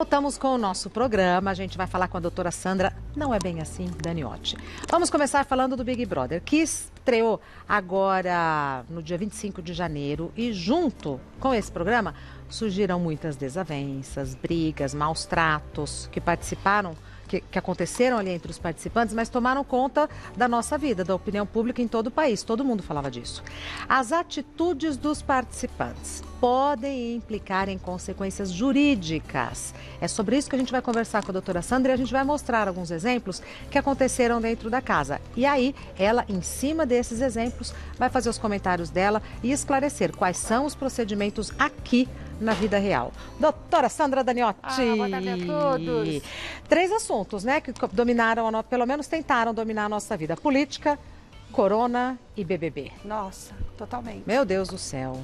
Voltamos com o nosso programa, a gente vai falar com a doutora Sandra, não é bem assim, Daniotti. Vamos começar falando do Big Brother, que estreou agora no dia 25 de janeiro e junto com esse programa surgiram muitas desavenças, brigas, maus tratos que participaram, que aconteceram ali entre os participantes, mas tomaram conta da nossa vida, da opinião pública em todo o país. Todo mundo falava disso. As atitudes dos participantes podem implicar em consequências jurídicas. É sobre isso que a gente vai conversar com a doutora Sandra e a gente vai mostrar alguns exemplos que aconteceram dentro da casa. E aí, ela, em cima desses exemplos, vai fazer os comentários dela e esclarecer quais são os procedimentos aqui na vida real. Doutora Sandra Daniotti. Boa tarde a todos. 3 assuntos, né, que dominaram, pelo menos tentaram dominar a nossa vida. Política, corona e BBB. Nossa, totalmente. Meu Deus do céu.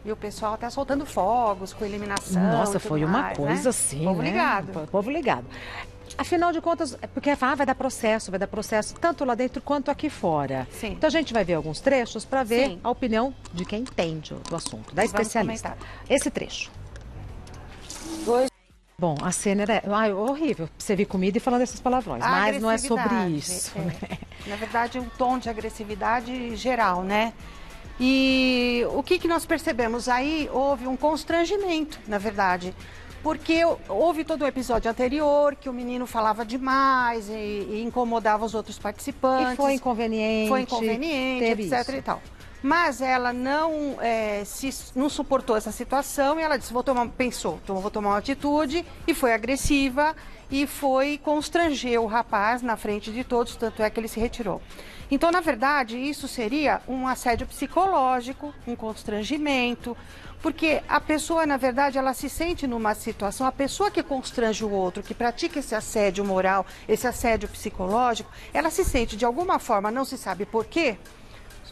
E o pessoal tá soltando fogos com eliminação. Nossa, foi uma mais, coisa né? assim, Povo né? ligado. Povo ligado. Afinal de contas, porque vai dar processo, tanto lá dentro quanto aqui fora. Sim. Então a gente vai ver alguns trechos para ver Sim. a opinião de quem entende do assunto, da Vamos especialista. comentar. Esse trecho. Dois. Bom, a cena era horrível, servir comida e falando essas palavrões, mas não é sobre Agressividade, isso. né? Na verdade, um tom de agressividade geral, né? E o que nós percebemos aí? Houve um constrangimento, na verdade. Porque houve todo o episódio anterior, que o menino falava demais e incomodava os outros participantes. E foi inconveniente. Foi inconveniente, teve etc. isso. e tal. Mas ela não suportou essa situação e ela disse, vou tomar uma atitude, e foi agressiva e foi constranger o rapaz na frente de todos, tanto é que ele se retirou. Então, na verdade, isso seria um assédio psicológico, um constrangimento, porque a pessoa, na verdade, ela se sente numa situação, a pessoa que constrange o outro, que pratica esse assédio moral, esse assédio psicológico, ela se sente, de alguma forma, não se sabe por quê,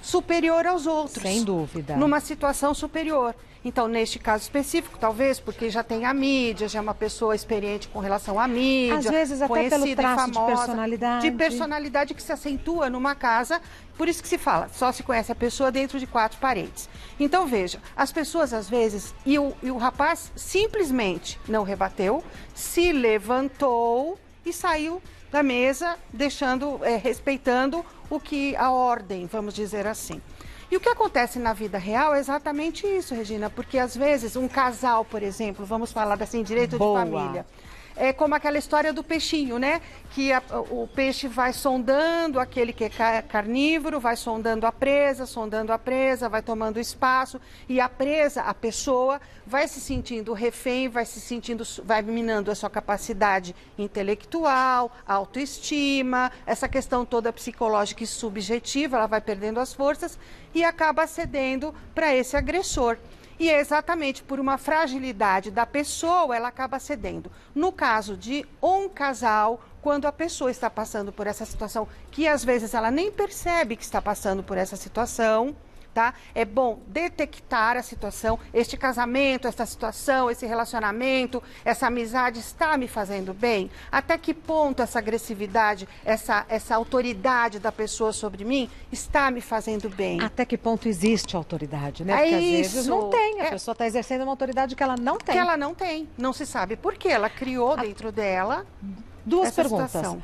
superior aos outros. Sem dúvida. Numa situação superior. Então, neste caso específico, talvez porque já tem a mídia, já é uma pessoa experiente com relação à mídia. Às vezes até pelo traço de personalidade. De personalidade que se acentua numa casa, por isso que se fala, só se conhece a pessoa dentro de 4 paredes. Então, veja, as pessoas às vezes, e o rapaz simplesmente não rebateu, se levantou e saiu da mesa, respeitando a ordem, vamos dizer assim. E o que acontece na vida real é exatamente isso, Regina, porque às vezes um casal, por exemplo, vamos falar assim, direito Boa. de família, é como aquela história do peixinho, né? Que o peixe vai sondando aquele que é carnívoro, vai sondando a presa, vai tomando espaço e a presa, a pessoa, vai se sentindo refém, vai minando a sua capacidade intelectual, autoestima, essa questão toda psicológica e subjetiva, ela vai perdendo as forças e acaba cedendo para esse agressor. E é exatamente por uma fragilidade da pessoa, ela acaba cedendo. No caso de um casal, quando a pessoa está passando por essa situação, que às vezes ela nem percebe que está passando por essa situação, tá? É bom detectar a situação, este casamento, essa situação, esse relacionamento, essa amizade está me fazendo bem? Até que ponto essa agressividade, essa autoridade da pessoa sobre mim está me fazendo bem? Até que ponto existe autoridade, né? É Porque às isso. vezes não tem, a pessoa está exercendo uma autoridade que ela não tem. Que ela não tem, não se sabe por quê. Ela criou dentro dela 2 essa perguntas. situação.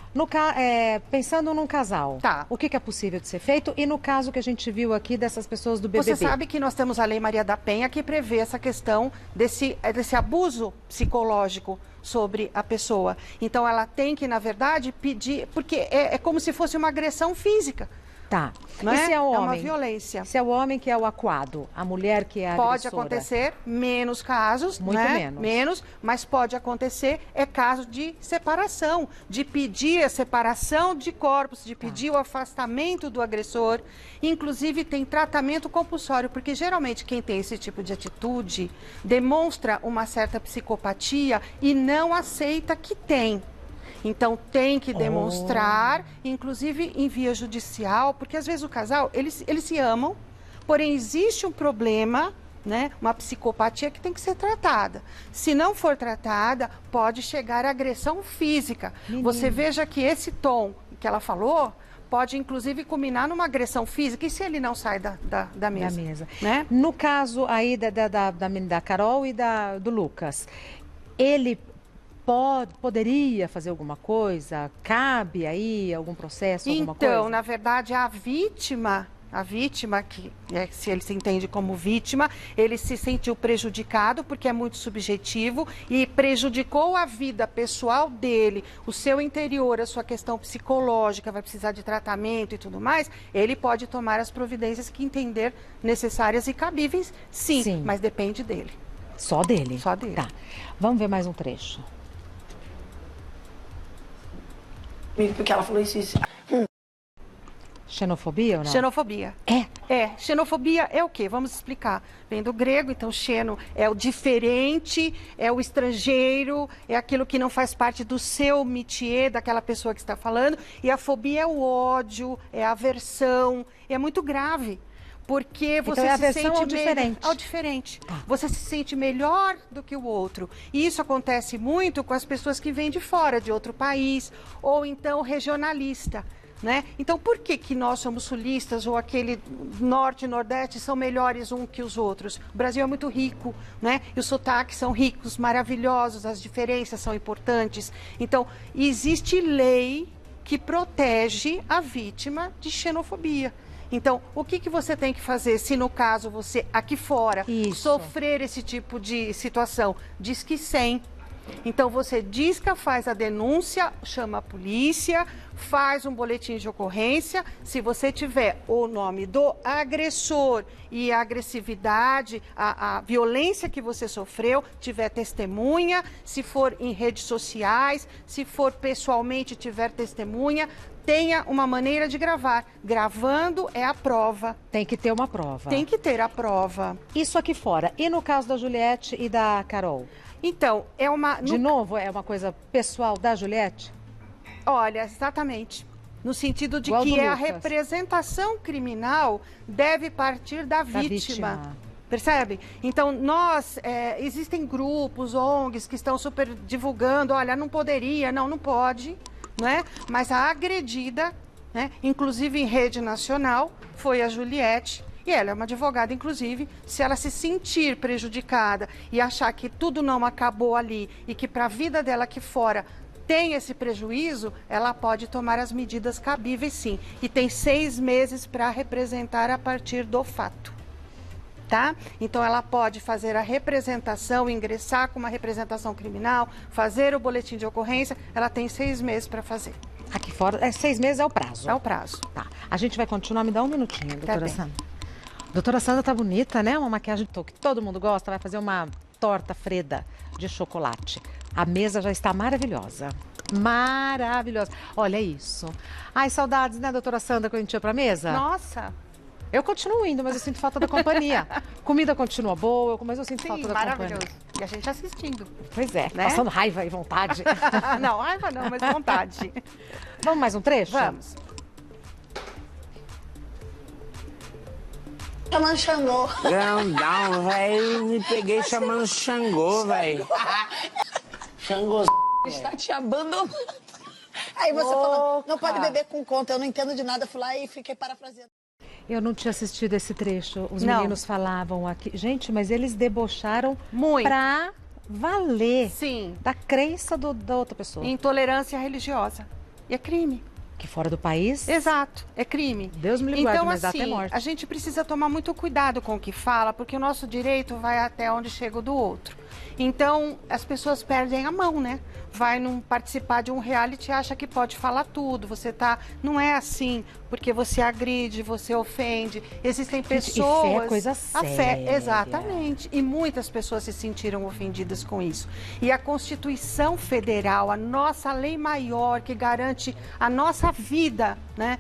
Pensando num casal, Tá. o que é possível de ser feito? E no caso que a gente viu aqui dessas pessoas do BBB? Você sabe que nós temos a Lei Maria da Penha que prevê essa questão desse abuso psicológico sobre a pessoa. Então, ela tem que, na verdade, pedir... Porque é como se fosse uma agressão física. Tá. Não E é? se é o homem? É uma violência. Se é o homem que é o acuado, a mulher que é a Pode agressora? acontecer, menos casos, Muito né? menos. Mas pode acontecer, é caso de separação, de pedir a separação de corpos, de pedir o afastamento do agressor. Inclusive, tem tratamento compulsório, porque geralmente quem tem esse tipo de atitude demonstra uma certa psicopatia e não aceita que tem. Então, tem que demonstrar, inclusive em via judicial, porque às vezes o casal, eles se amam, porém existe um problema, né, uma psicopatia que tem que ser tratada. Se não for tratada, pode chegar à agressão física. Menina. Você veja que esse tom que ela falou pode, inclusive, culminar numa agressão física. E se ele não sai da mesa? Da mesa. Né? No caso aí da Carol e do Lucas, ele poderia fazer alguma coisa? Cabe aí algum processo, alguma coisa? Então, na verdade, a vítima, que se ele se entende como vítima, ele se sentiu prejudicado porque é muito subjetivo e prejudicou a vida pessoal dele, o seu interior, a sua questão psicológica, vai precisar de tratamento e tudo mais, ele pode tomar as providências que entender necessárias e cabíveis, sim. Mas depende dele. Só dele? Só dele. Tá. Vamos ver mais um trecho. Porque ela falou isso. Xenofobia ou não? Xenofobia. Xenofobia é o quê? Vamos explicar. Vem do grego, então xeno é o diferente, é o estrangeiro, é aquilo que não faz parte do seu métier, daquela pessoa que está falando. E a fobia é o ódio, é a aversão, é muito grave. Porque você então, se sente ao diferente. Ao diferente. Você se sente melhor do que o outro. E isso acontece muito com as pessoas que vêm de fora, de outro país, ou então regionalista. Né? Então, por que nós somos sulistas ou aquele norte e nordeste são melhores uns que os outros? O Brasil é muito rico, né? E os sotaques são ricos, maravilhosos, as diferenças são importantes. Então, existe lei que protege a vítima de xenofobia. Então, o que você tem que fazer se, no caso, você aqui fora sofrer esse tipo de situação? Disque 100. Então, você disca, faz a denúncia, chama a polícia, faz um boletim de ocorrência. Se você tiver o nome do agressor e a agressividade, a violência que você sofreu, tiver testemunha, se for em redes sociais, se for pessoalmente, tiver testemunha, tenha uma maneira de gravar. Gravando é a prova. Tem que ter uma prova. Tem que ter a prova. Isso aqui fora. E no caso da Juliette e da Carol? Então, é uma... De novo, é uma coisa pessoal da Juliette? Olha, exatamente. No sentido de Igual que a Lucas. representação criminal deve partir da vítima. Percebe? Então, existem grupos, ONGs que estão super divulgando, olha, não poderia, não pode, né? Mas a agredida, né, inclusive em rede nacional, foi a Juliette. E ela é uma advogada, inclusive, se ela se sentir prejudicada e achar que tudo não acabou ali e que para a vida dela aqui fora tem esse prejuízo, ela pode tomar as medidas cabíveis, sim. E tem 6 meses para representar a partir do fato. Tá? Então, ela pode fazer a representação, ingressar com uma representação criminal, fazer o boletim de ocorrência, ela tem 6 meses para fazer. Aqui fora, 6 meses é o prazo? É o prazo. Tá. A gente vai continuar, me dá um minutinho, doutora Sandra. Doutora Sandra tá bonita, né? Uma maquiagem que todo mundo gosta, vai fazer uma torta Freda de chocolate. A mesa já está maravilhosa. Maravilhosa. Olha isso. Ai, saudades, né, doutora Sandra, quando a gente ia pra mesa? Nossa! Eu continuo indo, mas eu sinto falta da companhia. Comida continua boa, mas eu sinto falta da maravilhoso. companhia. E a gente assistindo. Pois é, né? Passando raiva e vontade. Não, raiva não, mas vontade. Vamos mais um trecho? Vamos. Chamando Xangô. Grandão, velho. Me peguei chamando Xangô, velho. Xangô. Está te abandonando. Aí você falou, não pode beber com conta, eu não entendo de nada. Eu fui lá e fiquei parafraseando. Eu não tinha assistido esse trecho. Os Não. meninos falavam aqui. Gente, mas eles debocharam Muito. pra valer. Sim. Da crença da outra pessoa. Intolerância religiosa. E é crime. Que fora do país? Exato, é crime. Deus me livre, guarde, Então, mas dá até assim, morte. a gente precisa tomar muito cuidado com o que fala, porque o nosso direito vai até onde chega o do outro. Então, as pessoas perdem a mão, né? Vai participar de um reality e acha que pode falar tudo. Não é assim, porque você agride, você ofende. Existem pessoas... E fé é coisa séria. A fé, exatamente. E muitas pessoas se sentiram ofendidas com isso. E a Constituição Federal, a nossa lei maior, que garante a nossa vida, né?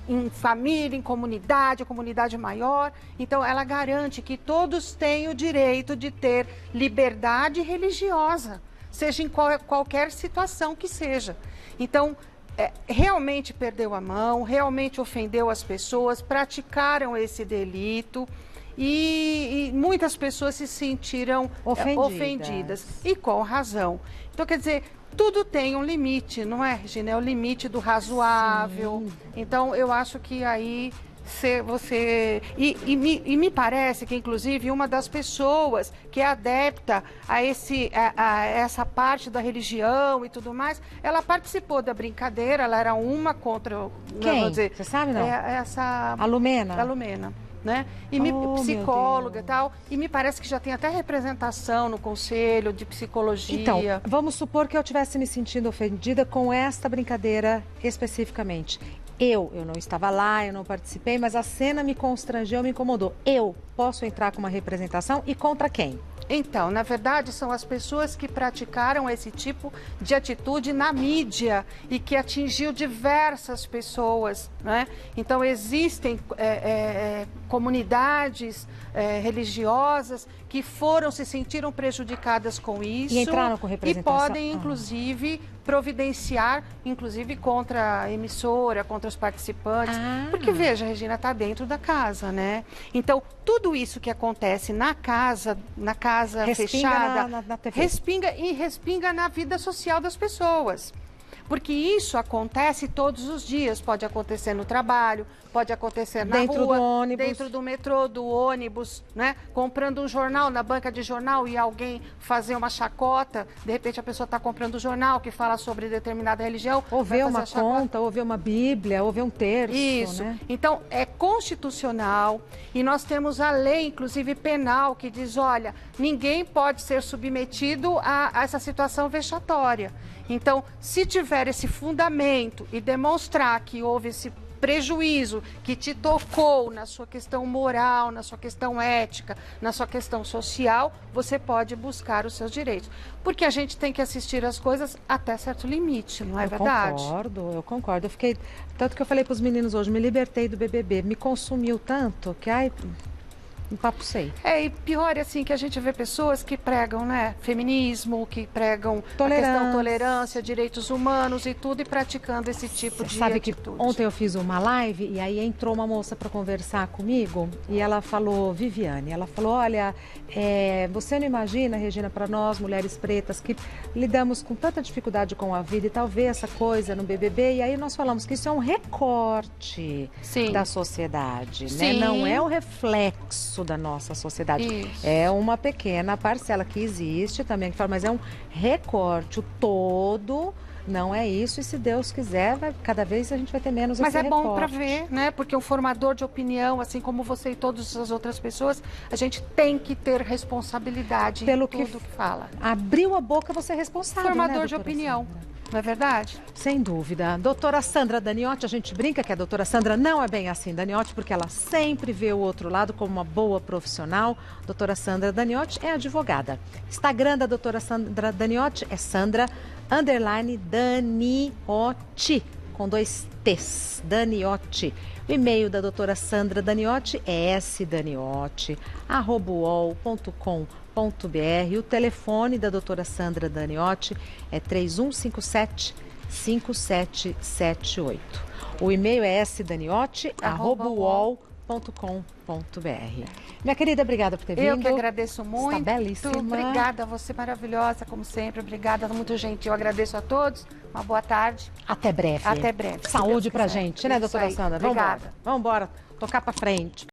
Em família, em comunidade, a comunidade maior. Então, ela garante que todos têm o direito de ter liberdade religiosa, seja em qualquer situação que seja. Então, realmente perdeu a mão, realmente ofendeu as pessoas, praticaram esse delito e muitas pessoas se sentiram ofendidas. E com razão. Então, quer dizer, tudo tem um limite, não é, Regina? É o limite do razoável. Sim. Então, eu acho que aí E me parece que, inclusive, uma das pessoas que é adepta a essa parte da religião e tudo mais, ela participou da brincadeira, ela era uma contra... Quem? Vou dizer, Você sabe, não? A Lumena? A Lumena. Né? Psicóloga e tal, e me parece que já tem até representação no conselho de psicologia. Então, vamos supor que eu tivesse me sentindo ofendida com esta brincadeira especificamente. Eu não estava lá, eu não participei, mas a cena me constrangeu, me incomodou. Eu posso entrar com uma representação e contra quem? Então, na verdade, são as pessoas que praticaram esse tipo de atitude na mídia e que atingiu diversas pessoas, né? Então, existem comunidades religiosas que se sentiram prejudicadas com isso. E entraram com representação. E podem, inclusive, providenciar, inclusive contra a emissora, contra os participantes. Porque, veja, a Regina está dentro da casa, né? Então, tudo isso que acontece na casa fechada, na TV. respinga na vida social das pessoas. Porque isso acontece todos os dias, pode acontecer no trabalho, pode acontecer na dentro rua, do ônibus. dentro do metrô, do ônibus, né? Comprando um jornal na banca de jornal e alguém fazer uma chacota, de repente a pessoa está comprando um jornal que fala sobre determinada religião. Ou ver uma conta, ou ver uma Bíblia, ou ver um terço. Isso. Né? Então, é constitucional e nós temos a lei, inclusive penal, que diz, olha, ninguém pode ser submetido a essa situação vexatória. Então, se tiver esse fundamento e demonstrar que houve esse prejuízo que te tocou na sua questão moral, na sua questão ética, na sua questão social, você pode buscar os seus direitos. Porque a gente tem que assistir as coisas até certo limite, não é verdade? Eu concordo. Tanto que eu falei para os meninos hoje, me libertei do BBB, me consumiu tanto que, empapucei. E pior é assim que a gente vê pessoas que pregam, né, feminismo, que pregam a questão tolerância, direitos humanos e tudo, e praticando esse tipo de Sabe atitude. Que ontem eu fiz uma live e aí entrou uma moça para conversar comigo e ela falou, Viviane, ela falou, olha, você não imagina, Regina, para nós, mulheres pretas, que lidamos com tanta dificuldade com a vida e talvez essa coisa no BBB, e aí nós falamos que isso é um recorte da sociedade, né? Não é um reflexo da nossa sociedade. Isso. É uma pequena parcela que existe também, mas é um recorte. O todo não é isso, e se Deus quiser, cada vez a gente vai ter menos esse recorte. Mas é bom para ver, né? Porque um formador de opinião, assim como você e todas as outras pessoas, a gente tem que ter responsabilidade pelo tudo que fala. Abriu a boca, você é responsável, formador, né, de opinião. Sandra? Não é verdade? Sem dúvida. Doutora Sandra Daniotti, a gente brinca que a doutora Sandra não é bem assim, Daniotti, porque ela sempre vê o outro lado como uma boa profissional. Doutora Sandra Daniotti é advogada. Instagram da doutora Sandra Daniotti é Sandra_Daniotti, com 2 T's, Daniotti. O e-mail da doutora Sandra Daniotti é sdaniotti@uol.com.br. O telefone da doutora Sandra Daniotti é 3157-5778. O e-mail é sdaniotti@uol.com.br. Minha querida, obrigada por ter vindo. Eu que agradeço muito. Está belíssima. Obrigada, você maravilhosa, como sempre. Obrigada, muito gentil. Eu agradeço a todos. Uma boa tarde. Até breve. Até breve. Saúde pra gente, né, doutora Sandra? Obrigada. Vamos embora. Tocar pra frente.